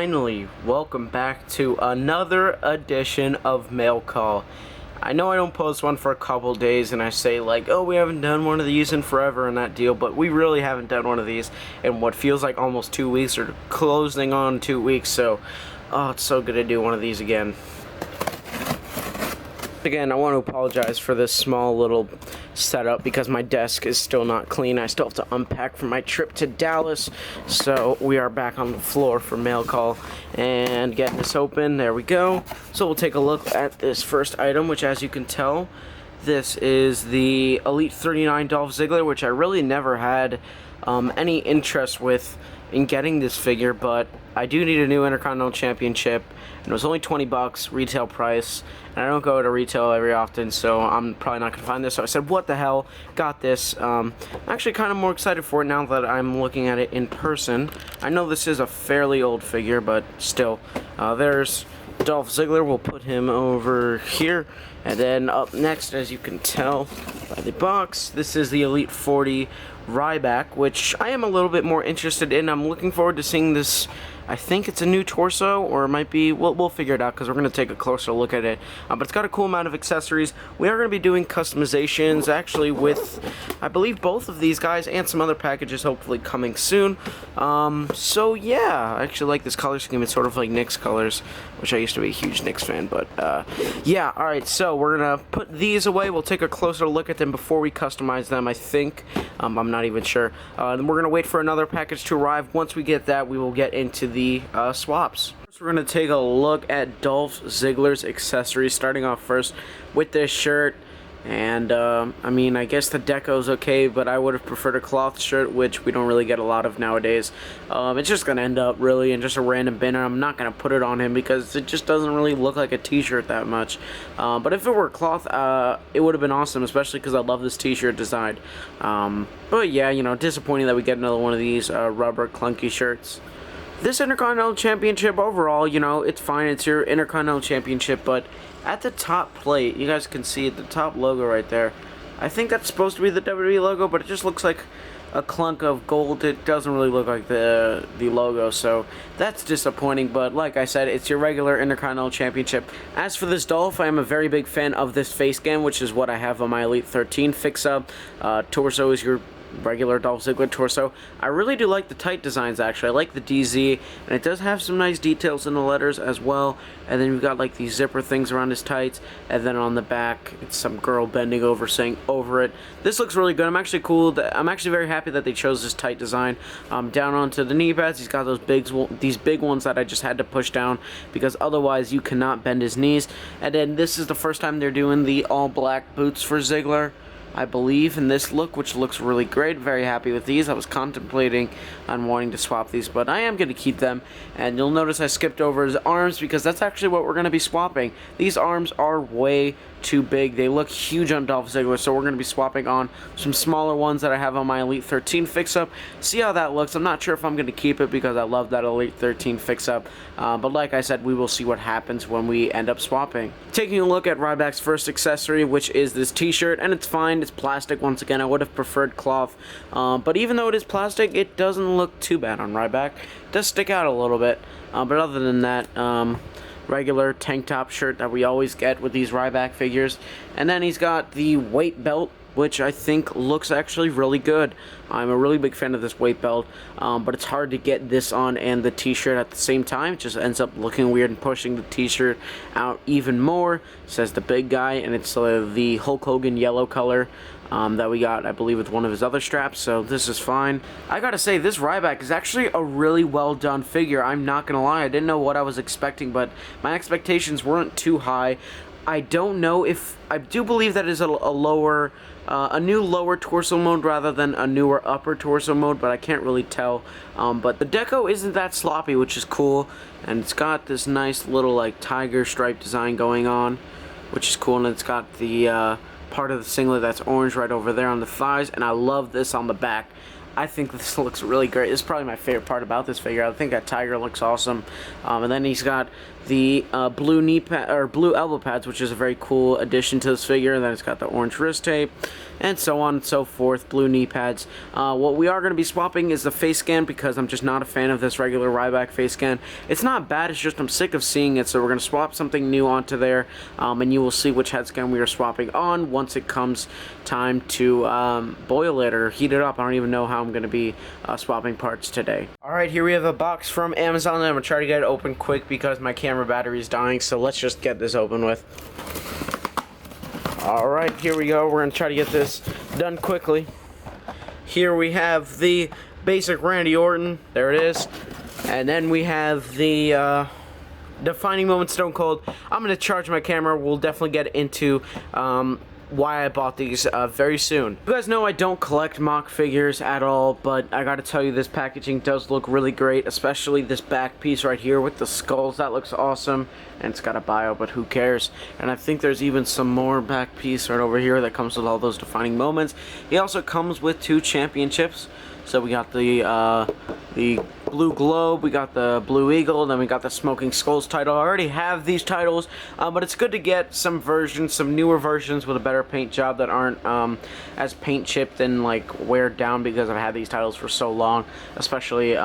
finally, welcome back to another edition of Mail Call. I know I don't post one for a couple days and I say like, oh, we haven't done one of these in forever and that deal, but we really haven't done one of these in what feels like almost 2 weeks or closing on 2 weeks, so it's so good to do one of these again. Again, I want to apologize for this small little setup because my desk is still not clean. I still have to unpack from my trip to Dallas, so we are back on the floor for Mail Call and getting this open. There we go. So we'll take a look at this first item, which, as you can tell, this is the Elite 39 Dolph Ziggler, which I really never had any interest with in getting this figure, but I do need a new Intercontinental Championship, and it was only 20 bucks retail price, and I don't go to retail very often, so I'm probably not going to find this, so I said, what the hell, got this. I'm actually kind of more excited for it now that I'm looking at it in person. I know this is a fairly old figure, but still, there's Dolph Ziggler. We'll put him over here, and then up next, as you can tell by the box, this is the Elite 40 Ryback, which I am a little bit more interested in. I'm looking forward to seeing this. I think it's a new torso, or it might be, we'll figure it out because we're going to take a closer look at it. But it's got a cool amount of accessories. We are going to be doing customizations, actually, with, I believe, both of these guys and some other packages hopefully coming soon. So yeah, I actually like this color scheme. It's sort of like Knicks colors, which I used to be a huge Knicks fan, but yeah, alright, so we're going to put these away. We'll take a closer look at them before we customize them, I think. I'm not even sure. Then we're going to wait for another package to arrive. Once we get that, we will get into the swaps. First, we're going to take a look at Dolph Ziggler's accessories, starting off first with this shirt. And, I mean, I guess the deco's okay, but I would have preferred a cloth shirt, which we don't really get a lot of nowadays. It's just going to end up, really, in just a random bin, and I'm not going to put it on him because it just doesn't really look like a t-shirt that much. But if it were cloth, it would have been awesome, especially because I love this t-shirt design. But, yeah, you know, disappointing that we get another one of these rubber clunky shirts. This Intercontinental Championship overall, you know, it's fine. It's your Intercontinental Championship, but at the top plate, you guys can see the top logo right there. I think that's supposed to be the WWE logo, but it just looks like a clunk of gold. It doesn't really look like the logo, so that's disappointing. But like I said, it's your regular Intercontinental Championship. As for this Dolph, I am a very big fan of this face scan, which is what I have on my Elite 13 fix-up. Torso is your regular Dolph Ziggler torso. I really do like the tight designs, actually. I like the DZ, and it does have some nice details in the letters as well. And then you've got like these zipper things around his tights, and then on the back it's some girl bending over saying over it. This looks really good. I'm actually very happy that they chose this tight design. Down onto the knee pads, he's got these big ones that I just had to push down because otherwise you cannot bend his knees. And then this is the first time they're doing the all black boots for Ziggler, I believe, in this look, which looks really great. Very happy with these. I was contemplating on wanting to swap these, but I am going to keep them. And you'll notice I skipped over his arms because that's actually what we're going to be swapping. These arms are way too big. They look huge on Dolph Ziggler, so we're going to be swapping on some smaller ones that I have on my Elite 13 fix-up. See how that looks. I'm not sure if I'm going to keep it because I love that Elite 13 fix-up. But like I said, we will see what happens when we end up swapping. Taking a look at Ryback's first accessory, which is this t-shirt, and it's fine. It's plastic once again. I would have preferred cloth. But even though it is plastic, it doesn't look too bad on Ryback. It does stick out a little bit. But other than that, regular tank top shirt that we always get with these Ryback figures. And then he's got the weight belt, which I think looks actually really good. I'm a really big fan of this weight belt, but it's hard to get this on and the t-shirt at the same time. It just ends up looking weird and pushing the t-shirt out even more. It says the big guy, and it's the Hulk Hogan yellow color that we got, I believe, with one of his other straps, so this is fine. I gotta say, this Ryback is actually a really well done figure. I'm not gonna lie, I didn't know what I was expecting, but my expectations weren't too high. I don't know if, I do believe that is a new lower torso mode rather than a newer upper torso mode, but I can't really tell. But the deco isn't that sloppy, which is cool, and it's got this nice little like tiger stripe design going on, which is cool, and it's got the part of the singlet that's orange right over there on the thighs, and I love this on the back. I think this looks really great. This is probably my favorite part about this figure. I think that Tiger looks awesome. And then he's got the blue knee pad or blue elbow pads, which is a very cool addition to this figure. And then it's got the orange wrist tape, and so on and so forth. Blue knee pads. What we are going to be swapping is the face scan, because I'm just not a fan of this regular Ryback face scan. It's not bad. It's just I'm sick of seeing it. So we're going to swap something new onto there, and you will see which head scan we are swapping on once it comes time to boil it or heat it up. I don't even know how I'm going to be swapping parts today. Alright, here we have a box from Amazon, and I'm going to try to get it open quick because my camera battery is dying, so let's just get this open with. Alright, here we go. We're going to try to get this done quickly. Here we have the basic Randy Orton. There it is. And then we have the Defining Moment Stone Cold. I'm going to charge my camera. We'll definitely get into why I bought these very soon. You guys know I don't collect mock figures at all, but I gotta tell you, this packaging does look really great, especially this back piece right here with the skulls. That looks awesome, and it's got a bio, but who cares? And I think there's even some more back piece right over here that comes with all those defining moments. He also comes with 2 championships. So we got the Blue Globe, we got the Blue Eagle, and then we got the Smoking Skulls title. I already have these titles, but it's good to get some versions, some newer versions with a better paint job that aren't as paint chipped and like wear down, because I've had these titles for so long, especially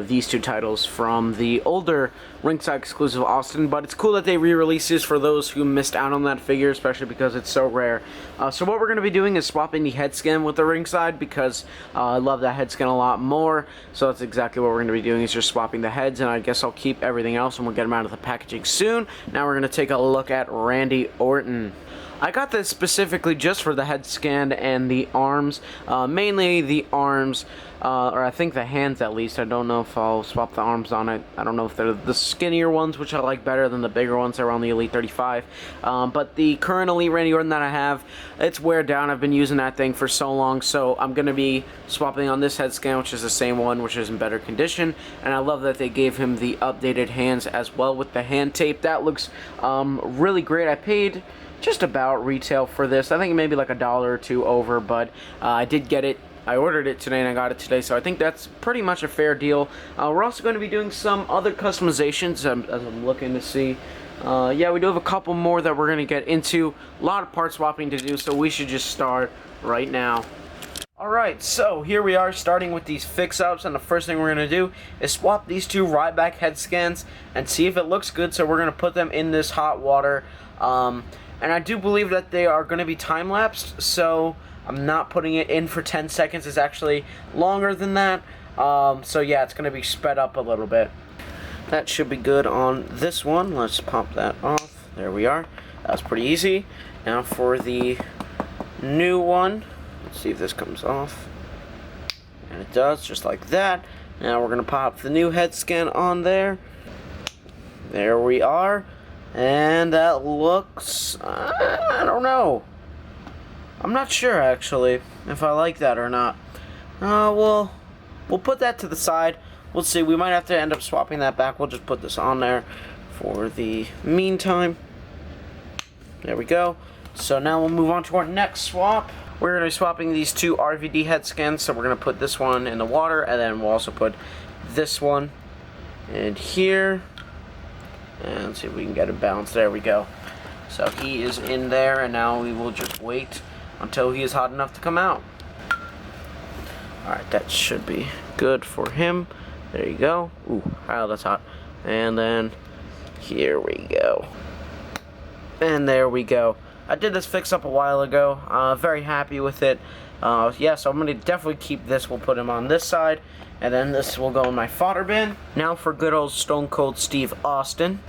these 2 titles from the older ringside exclusive Austin. But it's cool that they re-release this for those who missed out on that figure, especially because it's so rare. So what we're going to be doing is swapping the head scan with the ringside, because I love that head scan a lot more. So that's exactly what we're going to be doing, is just swapping the heads, and I guess I'll keep everything else and we'll get them out of the packaging soon. Now we're going to take a look at Randy Orton. I got this specifically just for the head scan and the arms, mainly the arms, or I think the hands at least. I don't know if I'll swap the arms on it. I don't know if they're the skinnier ones, which I like better than the bigger ones that are on the Elite 35. But the current Elite Randy Orton that I have, it's wear down. I've been using that thing for so long, so I'm going to be swapping on this head scan, which is the same one, which is in better condition. And I love that they gave him the updated hands as well with the hand tape. That looks really great. I paid just about retail for this. I think maybe like $1 or $2 over, but I did get it. I ordered it today and I got it today, so I think that's pretty much a fair deal. We're also going to be doing some other customizations as I'm looking to see. Yeah, we do have a couple more that we're going to get into. A lot of part swapping to do, so we should just start right now. Alright, so here we are starting with these fix-ups, and the first thing we're going to do is swap these 2 Ryback head scans and see if it looks good. So we're going to put them in this hot water. And I do believe that they are going to be time-lapsed, so I'm not putting it in for 10 seconds. It's actually longer than that. So yeah, it's going to be sped up a little bit. That should be good on this one. Let's pop that off. There we are. That was pretty easy. Now for the new one. Let's see if this comes off. And it does, just like that. Now we're going to pop the new head scan on there. There we are. And that looks, I don't know. I'm not sure, actually, if I like that or not. We'll put that to the side. We'll see. We might have to end up swapping that back. We'll just put this on there for the meantime. There we go. So now we'll move on to our next swap. We're going to be swapping these 2 RVD head scans. So we're going to put this one in the water, and then we'll also put this one in here. And let's see if we can get it balanced. There we go. So he is in there, and now we will just wait until he is hot enough to come out. Alright, that should be good for him. There you go. Ooh, wow, that's hot. And then here we go. And there we go. I did this fix up a while ago. Very happy with it. Yeah, so I'm going to definitely keep this. We'll put him on this side, and then this will go in my fodder bin. Now for good old Stone Cold Steve Austin.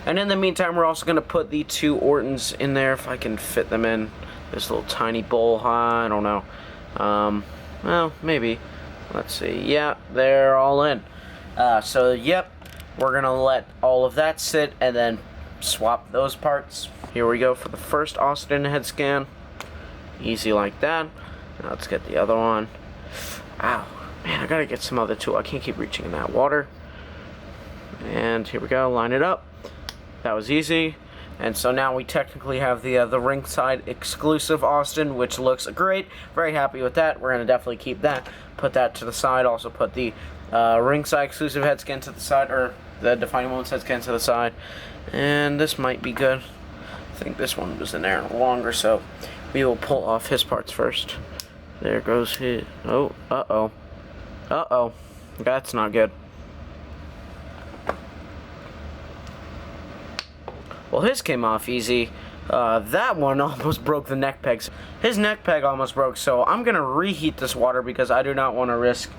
And in the meantime, we're also going to put the 2 Ortons in there, if I can fit them in this little tiny bowl. I don't know. Well, maybe. Let's see. Yeah, they're all in. So, yep, we're going to let all of that sit and then swap those parts. Here we go for the first Austin head scan. Easy like that. Now let's get the other one. Ow. Man, I gotta get some other tool. I can't keep reaching in that water. And here we go. Line it up. That was easy. And so now we technically have the ringside exclusive Austin, which looks great. Very happy with that. We're going to definitely keep that. Put that to the side. Also put the ringside exclusive head skin to the side, or the Defining Moments head skin to the side. And this might be good. I think this one was in there longer, so we will pull off his parts first. There goes his. Oh, uh-oh. Uh-oh. That's not good. Well, his came off easy. That one almost broke the neck pegs. His neck peg almost broke, so I'm going to reheat this water because I do not want to risk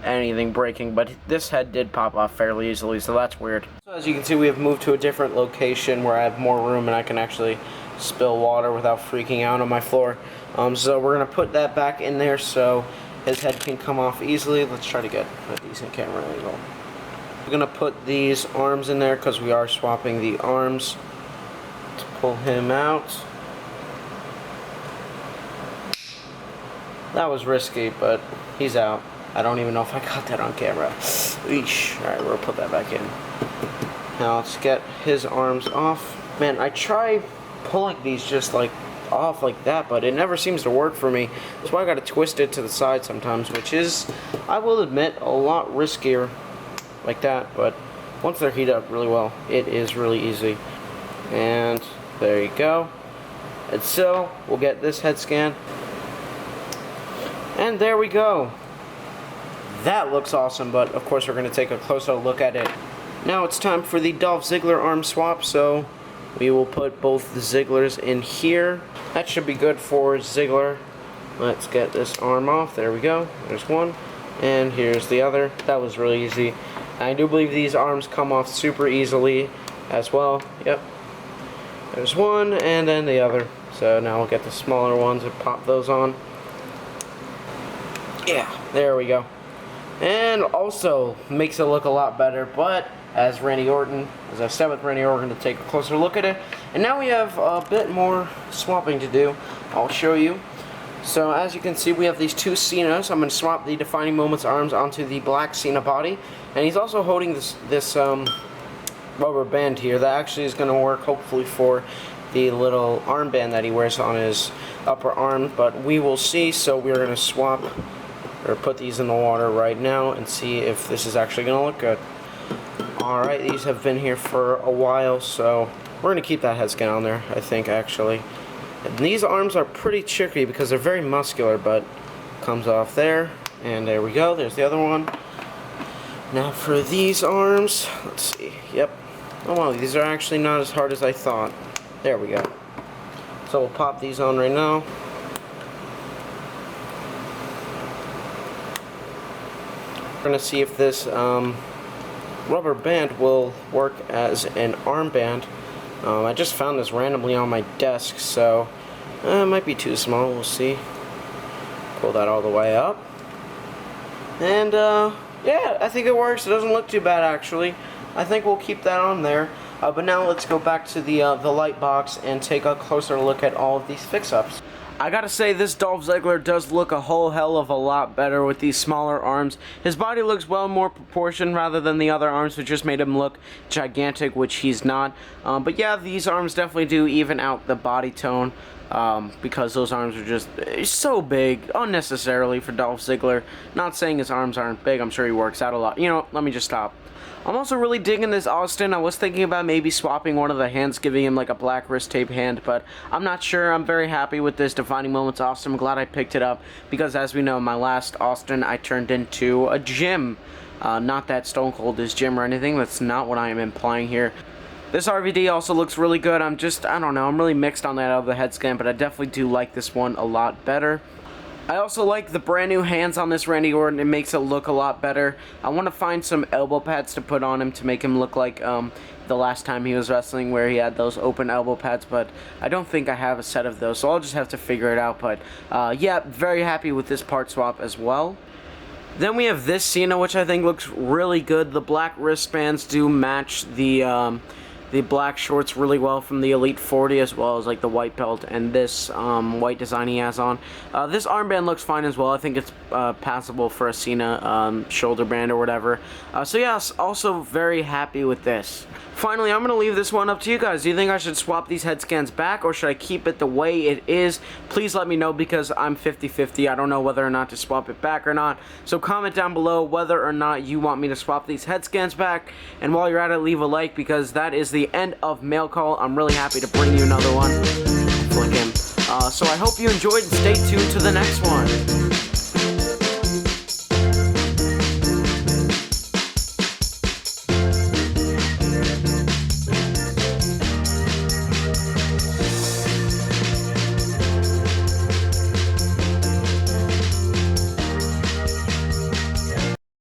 anything breaking. But this head did pop off fairly easily, so that's weird. So as you can see, we have moved to a different location where I have more room and I can actually spill water without freaking out on my floor. So we're going to put that back in there so his head can come off easily. Let's try to get a decent camera angle. We're going to put these arms in there because we are swapping the arms. Let's pull him out. That was risky, but he's out. I don't even know if I got that on camera. Eesh. Alright, we'll put that back in. Now let's get his arms off. Man, I try pulling these just like off like that, but it never seems to work for me. That's why I gotta twist it to the side sometimes, which is, I will admit, a lot riskier like that, but once they're heated up really well, it is really easy. And there you go. And so we'll get this head scan, and there we go. That looks awesome, but of course we're going to take a closer look at it. Now it's time for the Dolph Ziggler arm swap, so we will put both the Zigglers in here. That should be good for Ziggler. Let's get this arm off. There we go. There's one. And here's the other. That was really easy. I do believe these arms come off super easily as well. Yep. There's one, and then the other. So now we'll get the smaller ones and pop those on. Yeah, there we go. And also makes it look a lot better, but as Randy Orton, as I said with Randy Orton, to take a closer look at it. And now we have a bit more swapping to do. I'll show you. So as you can see, we have these two Cenas. I'm going to swap the Defining Moments arms onto the black Cena body. And he's also holding this rubber band here that actually is going to work hopefully for the little armband that he wears on his upper arm. But we will see, so we're going to swap or put these in the water right now and see if this is actually going to look good. Alright, these have been here for a while, so we're going to keep that head scan on there, I think, actually. And these arms are pretty tricky because they're very muscular, but comes off there, and there we go, there's the other one. Now for these arms, let's see, yep. Oh wow, these are actually not as hard as I thought. There we go. So we'll pop these on right now. We're going to see if this rubber band will work as an armband. I just found this randomly on my desk, so it might be too small. We'll see. Pull that all the way up. And yeah, I think it works. It doesn't look too bad, actually. I think we'll keep that on there. But now let's go back to the light box and take a closer look at all of these fix-ups. I gotta say, this Dolph Ziggler does look a whole hell of a lot better with these smaller arms. His body looks well more proportioned rather than the other arms, which just made him look gigantic, which he's not. But yeah, these arms definitely do even out the body tone, because those arms are just so big, unnecessarily for Dolph Ziggler. Not saying his arms aren't big, I'm sure he works out a lot. You know, let me just stop. I'm also really digging this Austin. I was thinking about maybe swapping one of the hands, giving him like a black wrist tape hand, but I'm not sure. I'm very happy with this Defining Moments Austin. I'm glad I picked it up because, as we know, my last Austin I turned into a gym. Not that Stone Cold is gym or anything. That's not what I am implying here. This RVD also looks really good. I don't know, I'm really mixed on that other head scan, but I definitely do like this one a lot better. I also like the brand new hands on this Randy Orton. It makes it look a lot better. I want to find some elbow pads to put on him to make him look like the last time he was wrestling, where he had those open elbow pads, but I don't think I have a set of those, so I'll just have to figure it out. But yeah, very happy with this part swap as well. Then we have this Cena, which I think looks really good. The black wristbands do match the the black shorts really well from the Elite 40, as well as like the white belt and this white design he has on. This armband looks fine as well. I think it's passable for a Cena shoulder band or whatever. So yes, also very happy with this. Finally, I'm going to leave this one up to you guys. Do you think I should swap these head scans back, or should I keep it the way it is? Please let me know, because I'm 50-50. I don't know whether or not to swap it back or not. So comment down below whether or not you want me to swap these head scans back. And while you're at it, leave a like, because that is the end of Mail Call. I'm really happy to bring you another one. Flick him. So I hope you enjoyed, and stay tuned to the next one.